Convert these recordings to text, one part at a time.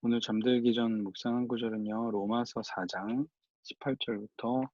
오늘 잠들기 전 묵상한 구절은요, 로마서 4장 18절부터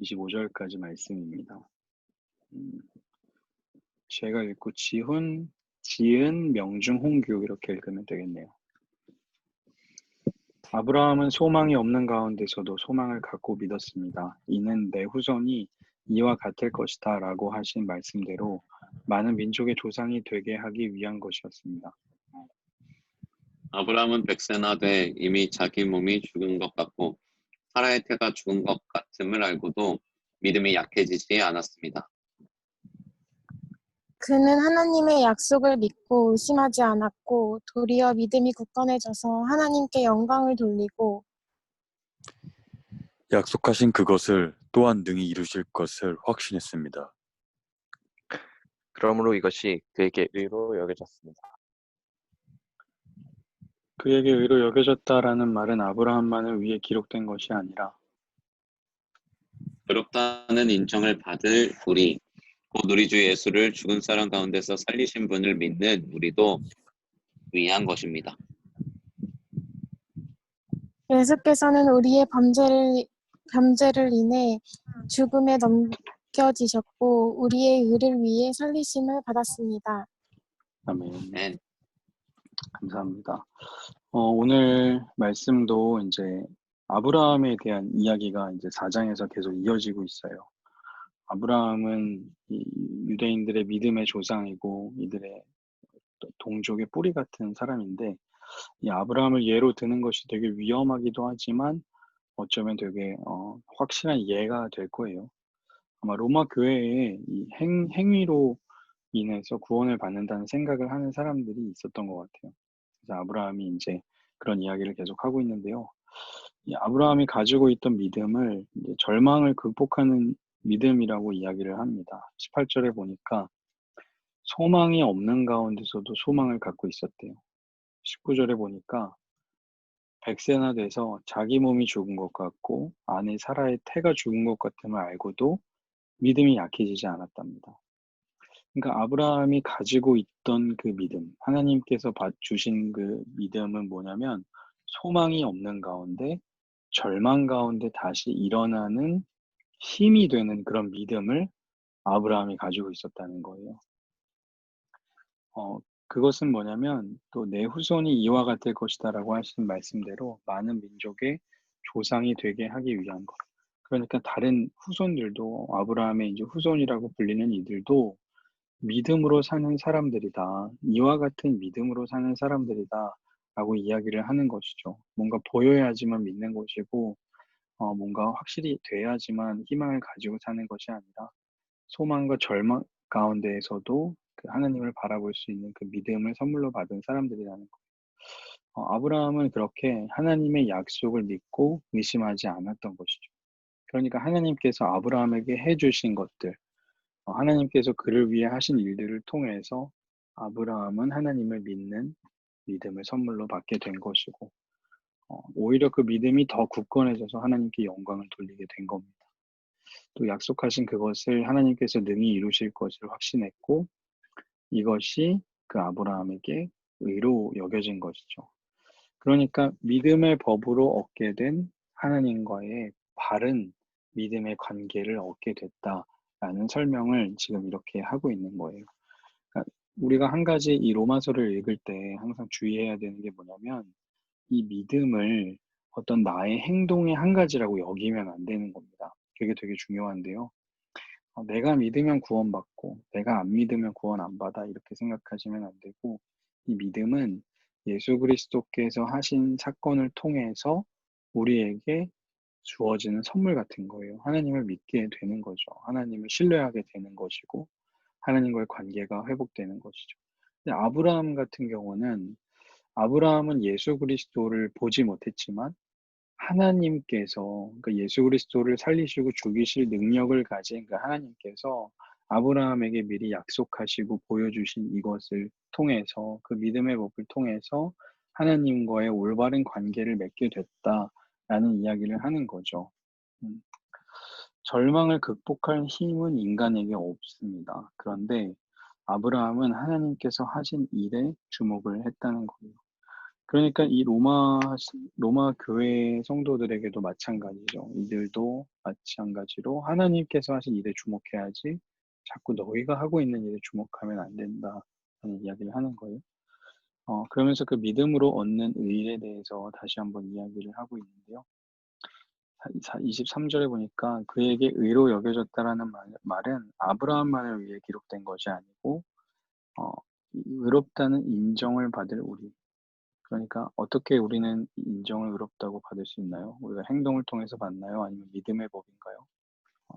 25절까지 말씀입니다. 제가 읽고 지은 명중 홍규 이렇게 읽으면 되겠네요. 아브라함은 소망이 없는 가운데서도 소망을 갖고 믿었습니다. 이는 내 후손이 이와 같을 것이다 라고 하신 말씀대로 많은 민족의 조상이 되게 하기 위한 것이었습니다. 아브라함은 백세나 돼 이미 자기 몸이 죽은 것 같고 사라의 태가 죽은 것 같음을 알고도 믿음이 약해지지 않았습니다. 그는 하나님의 약속을 믿고 의심하지 않았고 도리어 믿음이 굳건해져서 하나님께 영광을 돌리고 약속하신 그것을 또한 능히 이루실 것을 확신했습니다. 그러므로 이것이 그에게 의로 여겨졌습니다. 그에게 의로 여겨졌다라는 말은 아브라함만을 위해 기록된 것이 아니라 의롭다는 인정을 받을 우리, 곧 우리 주 예수를 죽은 사람 가운데서 살리신 분을 믿는 우리도 위한 것입니다. 예수께서는 우리의 범죄를 인해 죽음에 넘겨지셨고 우리의 의를 위해 살리심을 받았습니다. 아멘. 네. 감사합니다. 오늘 말씀도 이제 아브라함에 대한 이야기가 이제 4장에서 계속 이어지고 있어요. 아브라함은 이 유대인들의 믿음의 조상이고 이들의 동족의 뿌리 같은 사람인데 이 아브라함을 예로 드는 것이 되게 위험하기도 하지만 어쩌면 되게 확실한 예가 될 거예요. 아마 로마 교회에 이 행위로 인해서 구원을 받는다는 생각을 하는 사람들이 있었던 것 같아요. 그래서 아브라함이 이제 그런 이야기를 계속 하고 있는데요. 이 아브라함이 가지고 있던 믿음을 이제 절망을 극복하는 믿음이라고 이야기를 합니다. 18절에 보니까 소망이 없는 가운데서도 소망을 갖고 있었대요. 19절에 보니까 백세나 돼서 자기 몸이 죽은 것 같고 아내 사라의 태가 죽은 것 같음을 알고도 믿음이 약해지지 않았답니다. 그러니까 아브라함이 가지고 있던 그 믿음, 하나님께서 주신 그 믿음은 뭐냐면 소망이 없는 가운데 절망 가운데 다시 일어나는 힘이 되는 그런 믿음을 아브라함이 가지고 있었다는 거예요. 그것은 뭐냐면 또 내 후손이 이와 같을 것이다라고 하신 말씀대로 많은 민족의 조상이 되게 하기 위한 것. 그러니까 다른 후손들도 아브라함의 이제 후손이라고 불리는 이들도 믿음으로 사는 사람들이다. 이와 같은 믿음으로 사는 사람들이다. 라고 이야기를 하는 것이죠. 뭔가 보여야지만 믿는 것이고, 뭔가 확실히 돼야지만 희망을 가지고 사는 것이 아니라, 소망과 절망 가운데에서도 그 하나님을 바라볼 수 있는 그 믿음을 선물로 받은 사람들이라는 거예요. 아브라함은 그렇게 하나님의 약속을 믿고 의심하지 않았던 것이죠. 그러니까 하나님께서 아브라함에게 해주신 것들, 하나님께서 그를 위해 하신 일들을 통해서 아브라함은 하나님을 믿는 믿음을 선물로 받게 된 것이고, 오히려 그 믿음이 더 굳건해져서 하나님께 영광을 돌리게 된 겁니다. 또 약속하신 그것을 하나님께서 능히 이루실 것을 확신했고, 이것이 그 아브라함에게 의로 여겨진 것이죠. 그러니까 믿음의 법으로 얻게 된 하나님과의 바른 믿음의 관계를 얻게 됐다라는 설명을 지금 이렇게 하고 있는 거예요. 그러니까 우리가 한 가지 이 로마서를 읽을 때 항상 주의해야 되는 게 뭐냐면 이 믿음을 어떤 나의 행동의 한 가지라고 여기면 안 되는 겁니다. 그게 되게 중요한데요. 내가 믿으면 구원받고 내가 안 믿으면 구원 안 받아 이렇게 생각하시면 안 되고 이 믿음은 예수 그리스도께서 하신 사건을 통해서 우리에게 주어지는 선물 같은 거예요. 하나님을 믿게 되는 거죠. 하나님을 신뢰하게 되는 것이고 하나님과의 관계가 회복되는 것이죠. 근데 아브라함은 예수 그리스도를 보지 못했지만 하나님께서 그 예수 그리스도를 살리시고 죽이실 능력을 가진 그 하나님께서 아브라함에게 미리 약속하시고 보여주신 이것을 통해서 그 믿음의 법을 통해서 하나님과의 올바른 관계를 맺게 됐다라는 이야기를 하는 거죠. 절망을 극복할 힘은 인간에게 없습니다. 그런데 아브라함은 하나님께서 하신 일에 주목을 했다는 거예요. 그러니까 이 로마 교회 성도들에게도 마찬가지죠. 이들도 마찬가지로 하나님께서 하신 일에 주목해야지 자꾸 너희가 하고 있는 일에 주목하면 안 된다는 이야기를 하는 거예요. 그러면서 그 믿음으로 얻는 의에 대해서 다시 한번 이야기를 하고 있는데요. 23절에 보니까 그에게 의로 여겨졌다라는 말은 아브라함만을 위해 기록된 것이 아니고 이 의롭다는 인정을 받을 우리. 그러니까 어떻게 우리는 인정을 의롭다고 받을 수 있나요? 우리가 행동을 통해서 받나요? 아니면 믿음의 법인가요?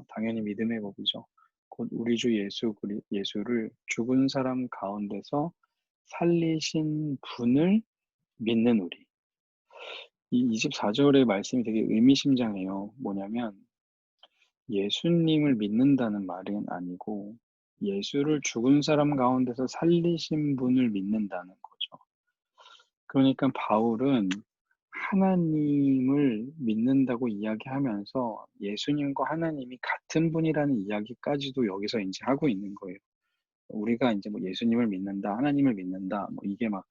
당연히 믿음의 법이죠. 곧 우리 주 예수를 죽은 사람 가운데서 살리신 분을 믿는 우리. 이 24절의 말씀이 되게 의미심장해요. 뭐냐면 예수님을 믿는다는 말은 아니고 예수를 죽은 사람 가운데서 살리신 분을 믿는다는 거죠. 그러니까 바울은 하나님을 믿는다고 이야기하면서 예수님과 하나님이 같은 분이라는 이야기까지도 여기서 이제 하고 있는 거예요. 우리가 이제 뭐 예수님을 믿는다, 하나님을 믿는다, 뭐 이게 막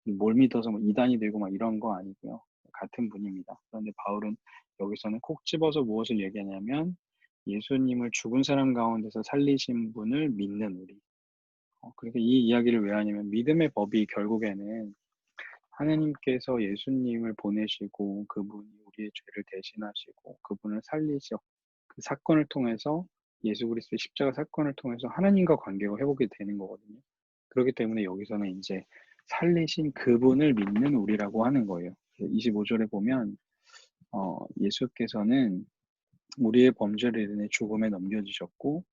뭘 믿어서 뭐 이단이 되고 막 이런 거 아니고요. 같은 분입니다. 그런데 바울은 여기서는 콕 집어서 무엇을 얘기하냐면 예수님을 죽은 사람 가운데서 살리신 분을 믿는 우리. 그러니까 이 이야기를 왜 하냐면 믿음의 법이 결국에는 하나님께서 예수님을 보내시고 그분이 우리의 죄를 대신하시고 그분을 살리셔 그 사건을 통해서 예수 그리스도의 십자가 사건을 통해서 하나님과 관계가 회복이 되는 거거든요. 그렇기 때문에 여기서는 이제 살리신 그분을 믿는 우리라고 하는 거예요. 25절에 보면 예수께서는 우리의 범죄를 인해 죽음에 넘겨지셨고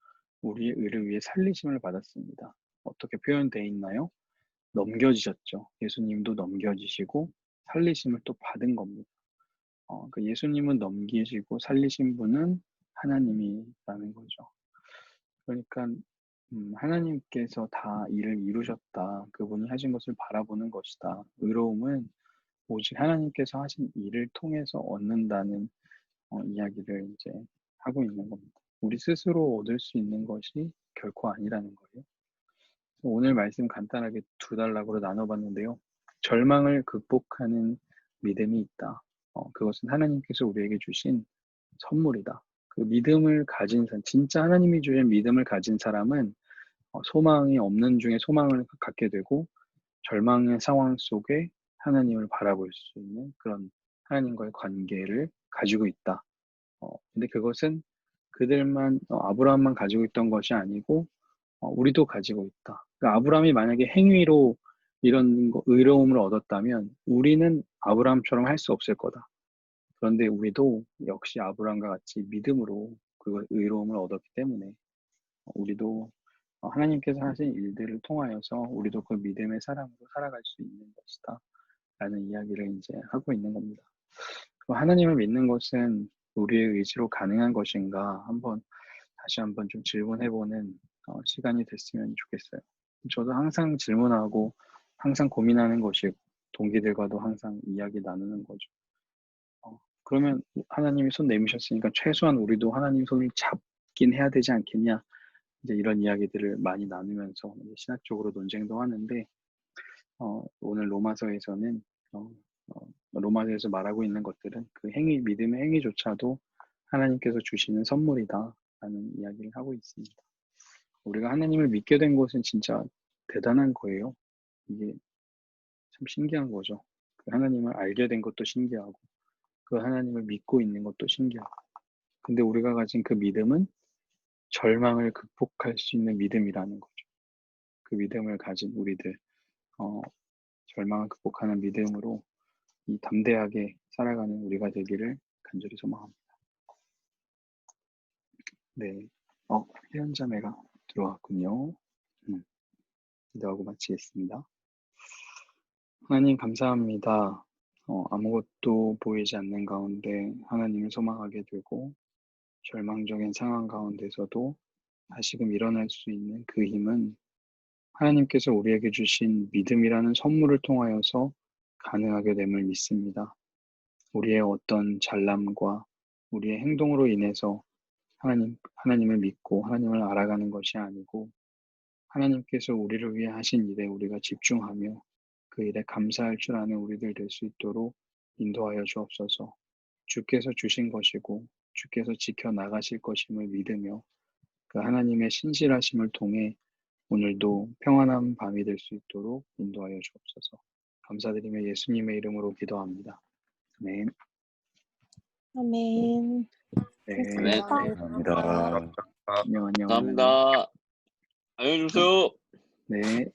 우리의 의를 위해 살리심을 받았습니다. 어떻게 표현되어 있나요? 넘겨지셨죠. 예수님도 넘겨지시고 살리심을 또 받은 겁니다. 그 예수님은 넘기시고 살리신 분은 하나님이라는 거죠. 그러니까 하나님께서 다 일을 이루셨다. 그분이 하신 것을 바라보는 것이다. 의로움은 오직 하나님께서 하신 일을 통해서 얻는다는 이야기를 이제 하고 있는 겁니다. 우리 스스로 얻을 수 있는 것이 결코 아니라는 거예요. 오늘 말씀 간단하게 두 단락으로 나눠봤는데요. 절망을 극복하는 믿음이 있다. 그것은 하나님께서 우리에게 주신 선물이다. 그 믿음을 가진 사람, 진짜 하나님이 주신 믿음을 가진 사람은 소망이 없는 중에 소망을 갖게 되고 절망의 상황 속에 하나님을 바라볼 수 있는 그런 하나님과의 관계를 가지고 있다. 근데 그것은 그들만 아브라함만 가지고 있던 것이 아니고 우리도 가지고 있다. 그러니까 아브라함이 만약에 행위로 이런 의로움을 얻었다면 우리는 아브라함처럼 할 수 없을 거다. 그런데 우리도 역시 아브라함과 같이 믿음으로 그 의로움을 얻었기 때문에 우리도 하나님께서 하신 일들을 통하여서 우리도 그 믿음의 사람으로 살아갈 수 있는 것이다. 라는 이야기를 이제 하고 있는 겁니다. 하나님을 믿는 것은 우리의 의지로 가능한 것인가 다시 한번 좀 질문해보는 시간이 됐으면 좋겠어요. 저도 항상 질문하고 항상 고민하는 것이고 동기들과도 항상 이야기 나누는 거죠. 그러면 하나님이 손 내미셨으니까 최소한 우리도 하나님 손을 잡긴 해야 되지 않겠냐. 이제 이런 이야기들을 많이 나누면서 신학적으로 논쟁도 하는데 오늘 로마서에서는 로마서에서 말하고 있는 것들은 그 행위, 믿음의 행위조차도 하나님께서 주시는 선물이다 라는 이야기를 하고 있습니다. 우리가 하나님을 믿게 된 것은 진짜 대단한 거예요. 이게 참 신기한 거죠. 그 하나님을 알게 된 것도 신기하고 그 하나님을 믿고 있는 것도 신기하고 근데 우리가 가진 그 믿음은 절망을 극복할 수 있는 믿음이라는 거죠. 그 믿음을 가진 우리들 절망을 극복하는 믿음으로 이 담대하게 살아가는 우리가 되기를 간절히 소망합니다. 네, 회원자매가 들어왔군요. 기도하고 마치겠습니다. 하나님 감사합니다. 아무것도 보이지 않는 가운데 하나님을 소망하게 되고 절망적인 상황 가운데서도 다시금 일어날 수 있는 그 힘은 하나님께서 우리에게 주신 믿음이라는 선물을 통하여서 가능하게 됨을 믿습니다. 우리의 어떤 잘남과 우리의 행동으로 인해서 하나님을 믿고 하나님을 알아가는 것이 아니고 하나님께서 우리를 위해 하신 일에 우리가 집중하며 그 일에 감사할 줄 아는 우리들 될 수 있도록 인도하여 주옵소서. 주께서 주신 것이고 주께서 지켜나가실 것임을 믿으며 그 하나님의 신실하심을 통해 오늘도 평안한 밤이 될 수 있도록 인도하여 주옵소서. 감사드리며 예수님의 이름으로 기도합니다. 아멘. 아멘. 네. 감사합니다. 감사합니다. 안녕. 감사합니다. 안녕히 주세요. 네.